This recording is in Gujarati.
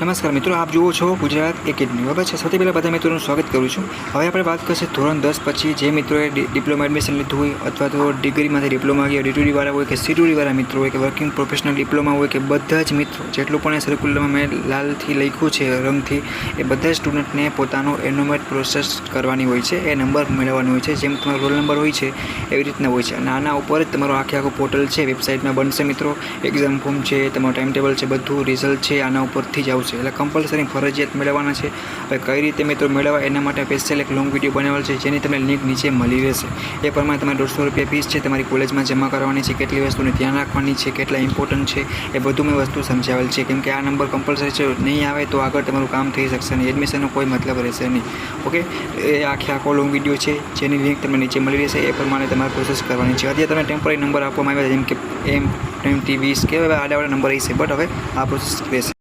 નમસ્કાર મિત્રો, આપ જુઓ છો ગુજરાત એકેડમી. બરાબર છે. સૌથી પહેલાં બધા મિત્રોનું સ્વાગત કરું છું. હવે આપણે વાત કરીશું ધોરણ 10 પછી જે મિત્રોએ ડિપ્લોમા એડમિશન લીધું હોય અથવા તો ડિગ્રીમાંથી ડિપ્લોમા ગયા ડીટુડી વાળા હોય કે સીટુડી વાળા મિત્રો હોય કે વર્કિંગ પ્રોફેશનલ ડિપ્લોમા હોય કે બધા જ મિત્રો જેટલું પણ સર્ક્યુલરમાં મેં લાલથી લખ્યું છે રંગથી, એ બધા સ્ટુડન્ટને પોતાનો એનોમેટ પ્રોસેસ કરવાની હોય છે. એ નંબર મેળવવાનો હોય છે. જેમ તમારો રોલ નંબર હોય છે એવી રીતના હોય છે અને આના ઉપર જ તમારો આખો પોર્ટલ છે વેબસાઇટમાં બનશે મિત્રો. એક્ઝામ ફોર્મ છે, તમારો ટાઈમ ટેબલ છે, બધું રિઝલ્ટ છે આના ઉપરથી જ આવશે. એટલે કમ્પલસરી ફરજિયાત મેળવવાના છે. હવે કઈ રીતે મિત્રો મેળવવા એના માટે સ્પેશિયલ એક લોંગ વિડીયો બનાવેલ છે જેની તમને લિંક નીચે મળી રહેશે. એ પ્રમાણે તમારે 150 રૂપિયા ફીસ છે તમારી કોલેજમાં જમા કરવાની છે. કેટલી વસ્તુને ધ્યાન રાખવાની છે, કેટલા ઇમ્પોર્ટન્ટ છે, એ બધું મેં વસ્તુ સમજાવેલ છે. કેમ કે આ નંબર કમ્પલસરી છે, નહીં આવે તો આગળ તમારું કામ થઈ શકશે નહીં, એડમિશનનો કોઈ મતલબ રહેશે નહીં. ઓકે, એ આખો લોંગ વિડીયો છે જેની લિંક તમને નીચે મળી રહેશે. એ પ્રમાણે તમારે પ્રોસેસ કરવાની છે. અત્યારે તમને ટેમ્પરરી નંબર આપવામાં આવ્યા જેમ કે M20 20 કે હવે આડાવાળા નંબર હશે, બટ હવે આ પ્રોસેસ રહેશે.